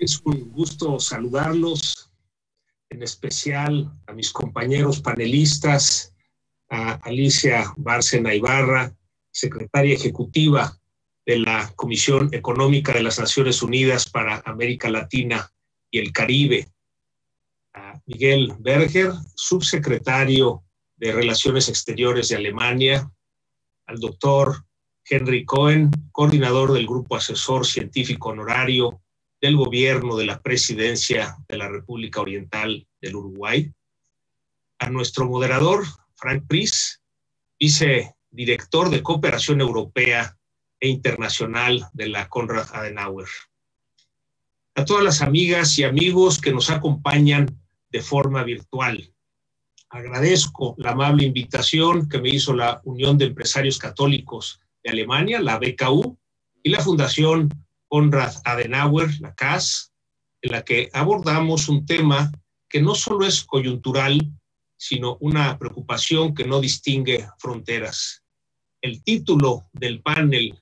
Es un gusto saludarlos, en especial a mis compañeros panelistas, a Alicia Bárcena Ibarra, secretaria ejecutiva de la Comisión Económica de las Naciones Unidas para América Latina y el Caribe, a Miguel Berger, subsecretario de Relaciones Exteriores de Alemania, al doctor Henry Cohen, coordinador del Grupo Asesor Científico Honorario del Gobierno de la Presidencia de la República Oriental del Uruguay, a nuestro moderador, Frank Pries, vicedirector de Cooperación Europea e Internacional de la Konrad Adenauer. A todas las amigas y amigos que nos acompañan de forma virtual. Agradezco la amable invitación que me hizo la Unión de Empresarios Católicos de Alemania, la BKU, y la Fundación Konrad Adenauer, la CAS, en la que abordamos un tema que no solo es coyuntural, sino una preocupación que no distingue fronteras. El título del panel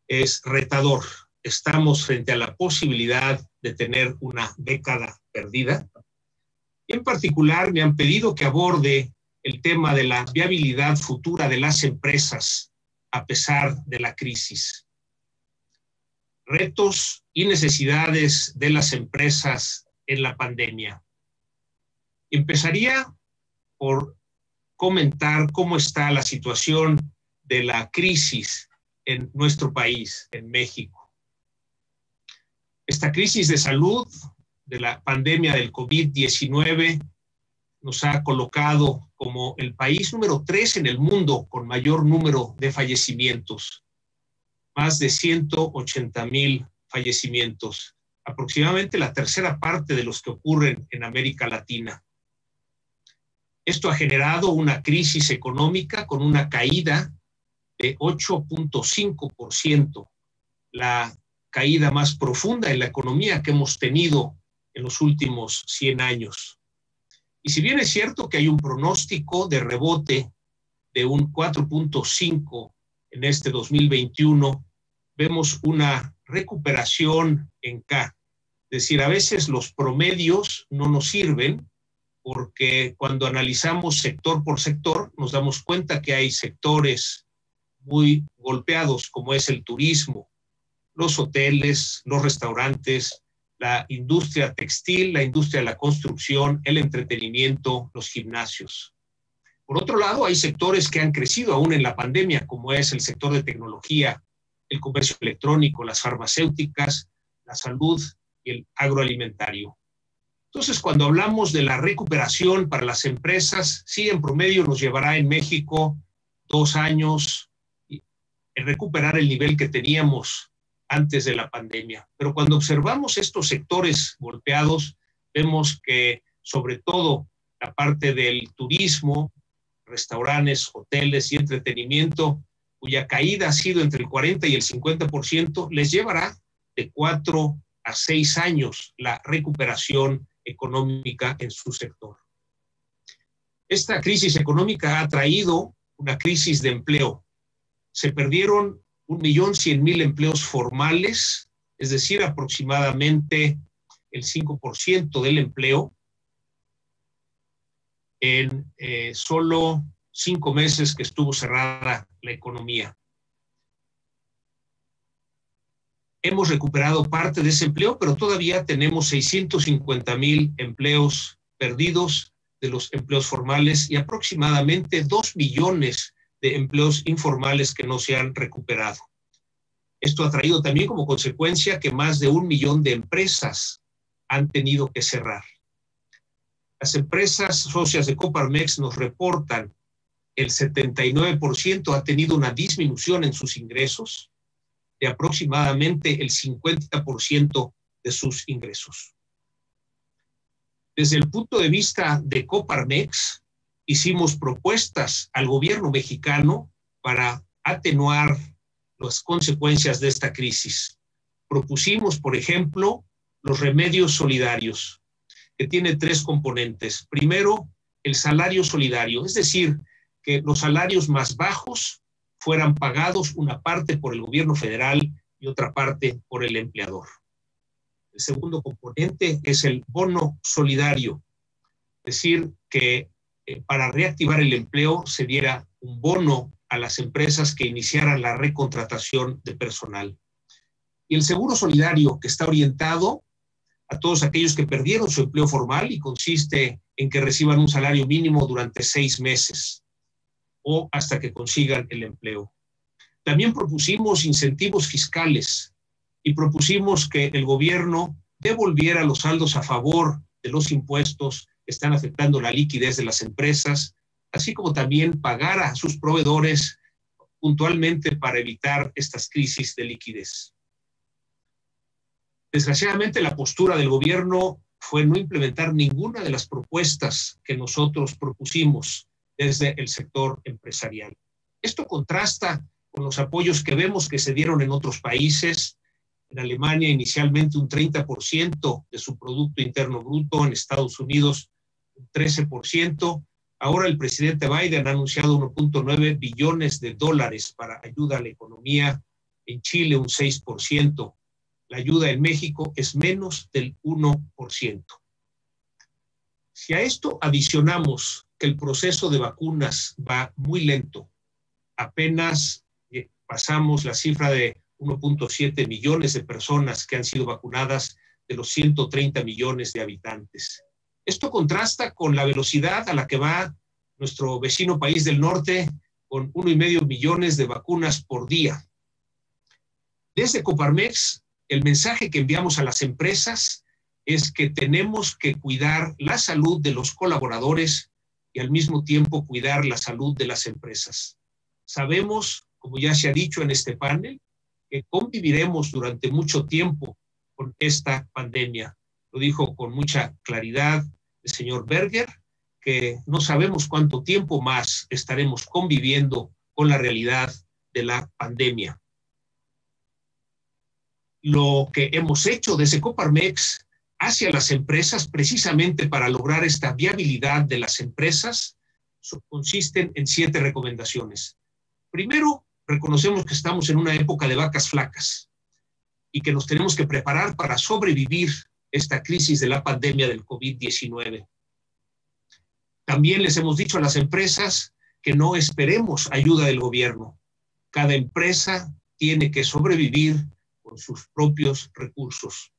es retador. Estamos frente a la posibilidad de tener una década perdida. Y en particular me han pedido que aborde el tema de la viabilidad futura de las empresas a pesar de la crisis. Retos y necesidades de las empresas en la pandemia. Empezaría por comentar cómo está la situación de la crisis en nuestro país, en México. Esta crisis de salud de la pandemia del COVID-19 nos ha colocado como el país número 3 en el mundo con mayor número de fallecimientos. Más de 180,000 fallecimientos, aproximadamente la tercera parte de los que ocurren en América Latina. Esto ha generado una crisis económica con una caída de 8.5%, la caída más profunda en la economía que hemos tenido en los últimos 100 años. Y si bien es cierto que hay un pronóstico de rebote de un 4.5 en este 2021, vemos una recuperación en K. Es decir, a veces los promedios no nos sirven porque cuando analizamos sector por sector nos damos cuenta que hay sectores muy golpeados como es el turismo, los hoteles, los restaurantes, la industria textil, la industria de la construcción, el entretenimiento, los gimnasios. Por otro lado, hay sectores que han crecido aún en la pandemia, como es el sector de tecnología, el comercio electrónico, las farmacéuticas, la salud y el agroalimentario. Entonces, cuando hablamos de la recuperación para las empresas, sí, en promedio nos llevará en México 2 años en recuperar el nivel que teníamos antes de la pandemia. Pero cuando observamos estos sectores golpeados, vemos que sobre todo la parte del turismo, restaurantes, hoteles y entretenimiento, cuya caída ha sido entre el 40 y el 50%, les llevará de 4 a 6 años la recuperación económica en su sector. Esta crisis económica ha traído una crisis de empleo. Se perdieron 1.100.000 empleos formales, es decir, aproximadamente el 5% del empleo en solo 5 meses que estuvo cerrada la economía. Hemos recuperado parte de ese empleo, pero todavía tenemos 650,000 empleos perdidos de los empleos formales y aproximadamente 2 millones de empleos informales que no se han recuperado. Esto ha traído también como consecuencia que más de 1 millón de empresas han tenido que cerrar. Las empresas socias de Coparmex nos reportan el 79% ha tenido una disminución en sus ingresos de aproximadamente el 50% de sus ingresos. Desde el punto de vista de Coparmex, hicimos propuestas al gobierno mexicano para atenuar las consecuencias de esta crisis. Propusimos, por ejemplo, los remedios solidarios, que tiene 3 componentes. Primero, el salario solidario, es decir, que los salarios más bajos fueran pagados una parte por el gobierno federal y otra parte por el empleador. El segundo componente es el bono solidario, es decir, que para reactivar el empleo se diera un bono a las empresas que iniciaran la recontratación de personal. Y el seguro solidario, que está orientado a todos aquellos que perdieron su empleo formal y consiste en que reciban un salario mínimo durante 6 meses o hasta que consigan el empleo. También propusimos incentivos fiscales y propusimos que el gobierno devolviera los saldos a favor de los impuestos que están afectando la liquidez de las empresas, así como también pagara a sus proveedores puntualmente para evitar estas crisis de liquidez. Desgraciadamente, la postura del gobierno fue no implementar ninguna de las propuestas que nosotros propusimos desde el sector empresarial. Esto contrasta con los apoyos que vemos que se dieron en otros países. En Alemania, inicialmente un 30% de su Producto Interno Bruto, en Estados Unidos un 13%. Ahora el presidente Biden ha anunciado 1.9 billones de dólares para ayuda a la economía. En Chile un 6%. La ayuda en México es menos del 1%. Si a esto adicionamos que el proceso de vacunas va muy lento, apenas pasamos la cifra de 1.7 millones de personas que han sido vacunadas de los 130 millones de habitantes. Esto contrasta con la velocidad a la que va nuestro vecino país del norte, con 1,5 millones de vacunas por día. Desde Coparmex, el mensaje que enviamos a las empresas es que tenemos que cuidar la salud de los colaboradores y al mismo tiempo cuidar la salud de las empresas. Sabemos, como ya se ha dicho en este panel, que conviviremos durante mucho tiempo con esta pandemia. Lo dijo con mucha claridad el señor Berger, que no sabemos cuánto tiempo más estaremos conviviendo con la realidad de la pandemia. Lo que hemos hecho desde Coparmex hacia las empresas, precisamente para lograr esta viabilidad de las empresas, consisten en 7 recomendaciones. Primero, reconocemos que estamos en una época de vacas flacas y que nos tenemos que preparar para sobrevivir esta crisis de la pandemia del COVID-19. También les hemos dicho a las empresas que no esperemos ayuda del gobierno. Cada empresa tiene que sobrevivir con sus propios recursos.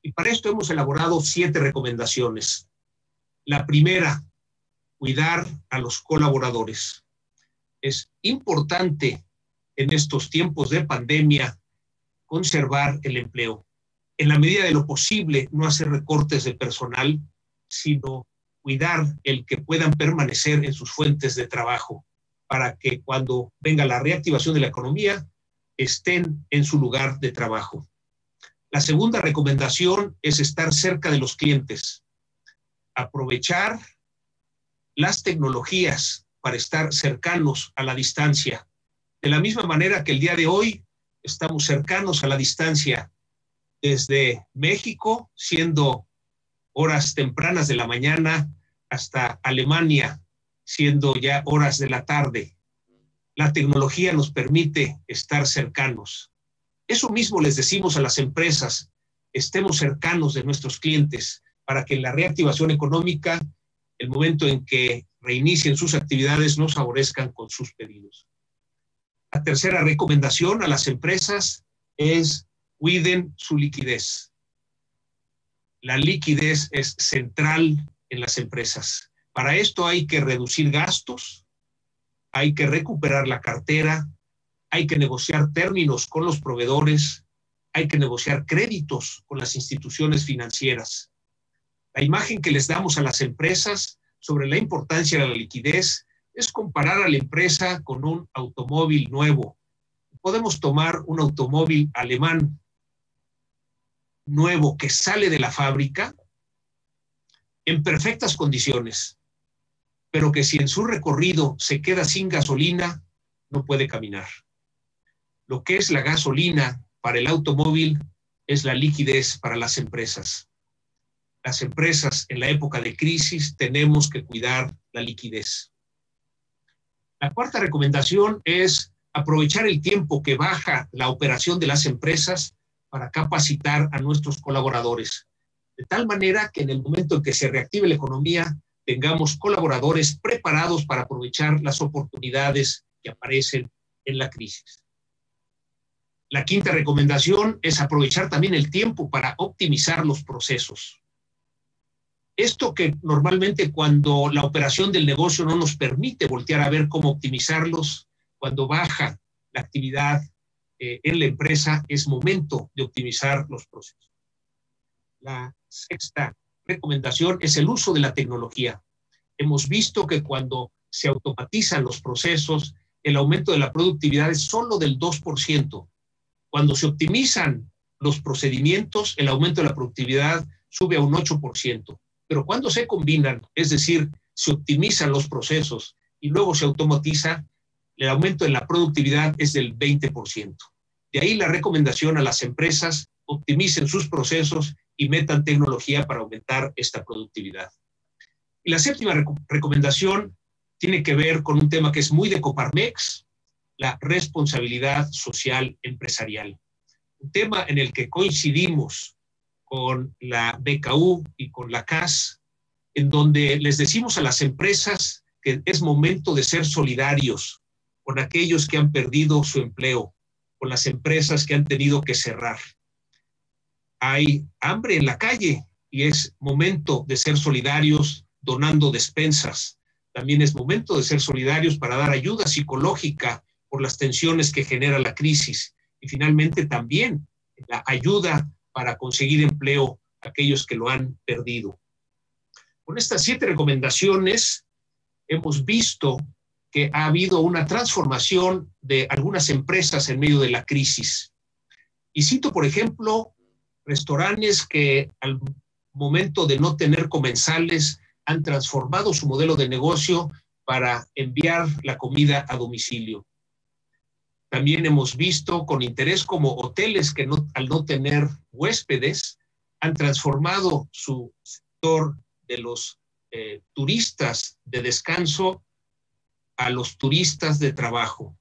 Y para esto hemos elaborado 7 recomendaciones. La primera, cuidar a los colaboradores. Es importante en estos tiempos de pandemia conservar el empleo. En la medida de lo posible, no hacer recortes de personal, sino cuidar el que puedan permanecer en sus fuentes de trabajo para que cuando venga la reactivación de la economía, estén en su lugar de trabajo. La segunda recomendación es estar cerca de los clientes, aprovechar las tecnologías para estar cercanos a la distancia. De la misma manera que el día de hoy estamos cercanos a la distancia desde México, siendo horas tempranas de la mañana, hasta Alemania, siendo ya horas de la tarde. La tecnología nos permite estar cercanos. Eso mismo les decimos a las empresas, estemos cercanos de nuestros clientes para que en la reactivación económica, el momento en que reinicien sus actividades, nos favorezcan con sus pedidos. La tercera recomendación a las empresas es cuiden su liquidez. La liquidez es central en las empresas. Para esto hay que reducir gastos, hay que recuperar la cartera, hay que negociar términos con los proveedores, hay que negociar créditos con las instituciones financieras. La imagen que les damos a las empresas sobre la importancia de la liquidez es comparar a la empresa con un automóvil nuevo. Podemos tomar un automóvil alemán nuevo que sale de la fábrica en perfectas condiciones, pero que si en su recorrido se queda sin gasolina, no puede caminar. Lo que es la gasolina para el automóvil es la liquidez para las empresas. Las empresas en la época de crisis tenemos que cuidar la liquidez. La cuarta recomendación es aprovechar el tiempo que baja la operación de las empresas para capacitar a nuestros colaboradores, de tal manera que en el momento en que se reactive la economía, tengamos colaboradores preparados para aprovechar las oportunidades que aparecen en la crisis. La quinta recomendación es aprovechar también el tiempo para optimizar los procesos. Esto que normalmente cuando la operación del negocio no nos permite voltear a ver cómo optimizarlos, cuando baja la actividad en la empresa, es momento de optimizar los procesos. La sexta recomendación es el uso de la tecnología. Hemos visto que cuando se automatizan los procesos, el aumento de la productividad es solo del 2%. Cuando se optimizan los procedimientos, el aumento de la productividad sube a un 8%. Pero cuando se combinan, es decir, se optimizan los procesos y luego se automatiza, el aumento en la productividad es del 20%. De ahí la recomendación a las empresas: optimicen sus procesos y metan tecnología para aumentar esta productividad. Y la séptima recomendación tiene que ver con un tema que es muy de Coparmex, la responsabilidad social empresarial. Un tema en el que coincidimos con la BKU y con la CAS, en donde les decimos a las empresas que es momento de ser solidarios con aquellos que han perdido su empleo, con las empresas que han tenido que cerrar. Hay hambre en la calle y es momento de ser solidarios donando despensas. También es momento de ser solidarios para dar ayuda psicológica por las tensiones que genera la crisis. Y finalmente también la ayuda para conseguir empleo a aquellos que lo han perdido. Con estas 7 recomendaciones hemos visto que ha habido una transformación de algunas empresas en medio de la crisis. Y cito, por ejemplo, restaurantes que al momento de no tener comensales han transformado su modelo de negocio para enviar la comida a domicilio. También hemos visto con interés como hoteles que al no tener huéspedes han transformado su sector de los turistas de descanso a los turistas de trabajo.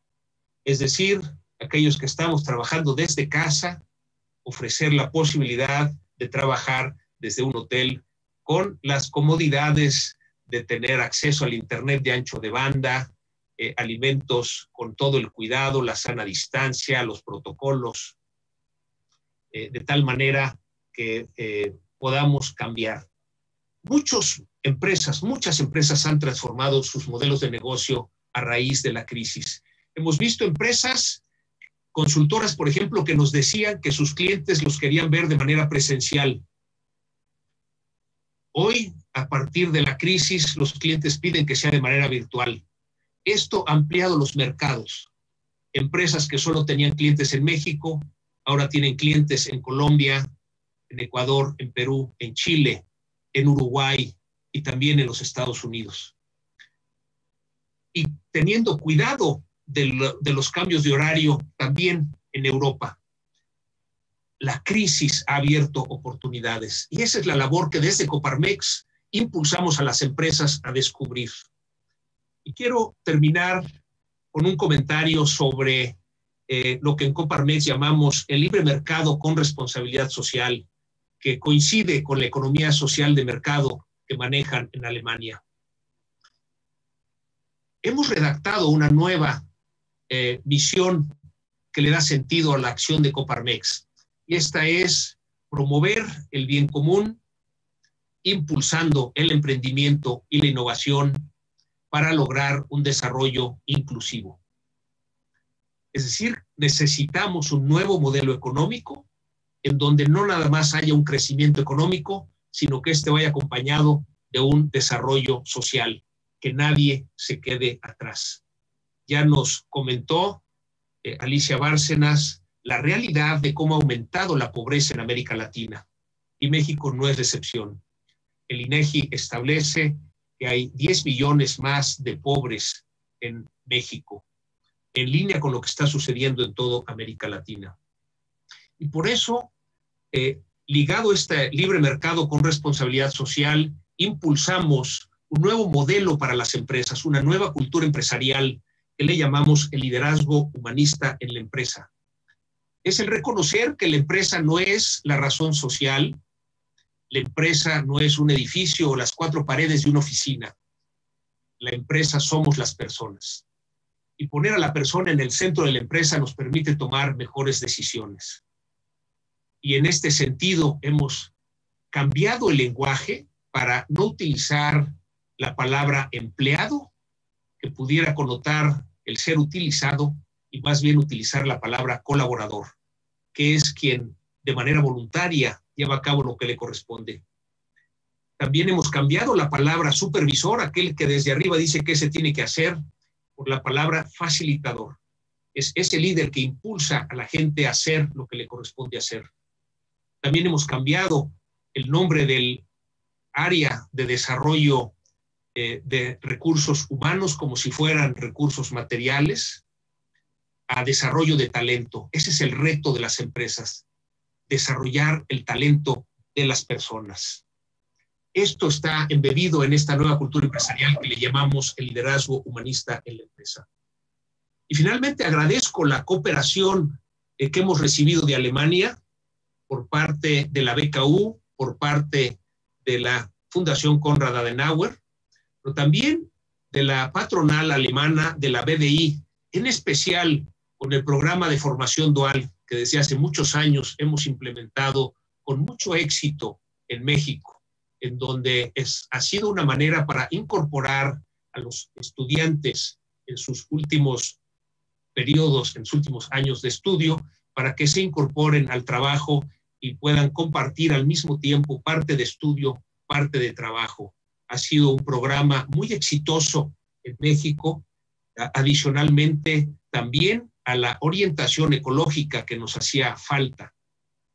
Es decir, aquellos que estamos trabajando desde casa, ofrecer la posibilidad de trabajar desde un hotel con las comodidades de tener acceso al internet de ancho de banda, alimentos con todo el cuidado, la sana distancia, los protocolos, de tal manera que podamos cambiar. Muchas empresas han transformado sus modelos de negocio a raíz de la crisis. Hemos visto empresas consultoras, por ejemplo, que nos decían que sus clientes los querían ver de manera presencial. Hoy, a partir de la crisis, los clientes piden que sea de manera virtual. Esto ha ampliado los mercados. Empresas que solo tenían clientes en México, ahora tienen clientes en Colombia, en Ecuador, en Perú, en Chile, en Uruguay y también en los Estados Unidos. Y teniendo cuidado de los cambios de horario también en Europa. La crisis ha abierto oportunidades y esa es la labor que desde Coparmex impulsamos a las empresas a descubrir. Y quiero terminar con un comentario sobre lo que en Coparmex llamamos el libre mercado con responsabilidad social, que coincide con la economía social de mercado que manejan en Alemania. Hemos redactado una nueva misión que le da sentido a la acción de Coparmex. Y esta es promover el bien común, impulsando el emprendimiento y la innovación para lograr un desarrollo inclusivo. Es decir, necesitamos un nuevo modelo económico en donde no nada más haya un crecimiento económico, sino que este vaya acompañado de un desarrollo social, que nadie se quede atrás. Ya nos comentó Alicia Bárcenas la realidad de cómo ha aumentado la pobreza en América Latina, y México no es la excepción. El INEGI establece que hay 10 millones más de pobres en México, en línea con lo que está sucediendo en toda América Latina. Y por eso, ligado a este libre mercado con responsabilidad social, impulsamos un nuevo modelo para las empresas, una nueva cultura empresarial que le llamamos el liderazgo humanista en la empresa. Es el reconocer que la empresa no es la razón social, la empresa no es un edificio o las 4 paredes de una oficina. La empresa somos las personas. Y poner a la persona en el centro de la empresa nos permite tomar mejores decisiones. Y en este sentido hemos cambiado el lenguaje para no utilizar la palabra empleado, que pudiera connotar el ser utilizado, y más bien utilizar la palabra colaborador, que es quien de manera voluntaria lleva a cabo lo que le corresponde. También hemos cambiado la palabra supervisor, aquel que desde arriba dice qué se tiene que hacer, por la palabra facilitador. Es ese líder que impulsa a la gente a hacer lo que le corresponde hacer. También hemos cambiado el nombre del área de desarrollo de recursos humanos como si fueran recursos materiales a desarrollo de talento. Ese es el reto de las empresas, desarrollar el talento de las personas. Esto está embebido en esta nueva cultura empresarial que le llamamos el liderazgo humanista en la empresa. Y finalmente agradezco la cooperación que hemos recibido de Alemania por parte de la BKU, por parte de la Fundación Konrad Adenauer, pero también de la patronal alemana, de la BDI, en especial con el programa de formación dual que desde hace muchos años hemos implementado con mucho éxito en México, en donde ha sido una manera para incorporar a los estudiantes en sus últimos periodos, en sus últimos años de estudio, para que se incorporen al trabajo y puedan compartir al mismo tiempo parte de estudio, parte de trabajo. Ha sido un programa muy exitoso en México, adicionalmente también a la orientación ecológica que nos hacía falta.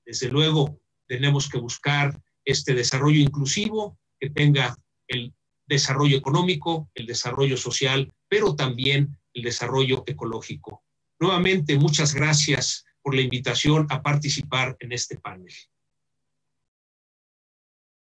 Desde luego, tenemos que buscar este desarrollo inclusivo que tenga el desarrollo económico, el desarrollo social, pero también el desarrollo ecológico. Nuevamente, muchas gracias por la invitación a participar en este panel.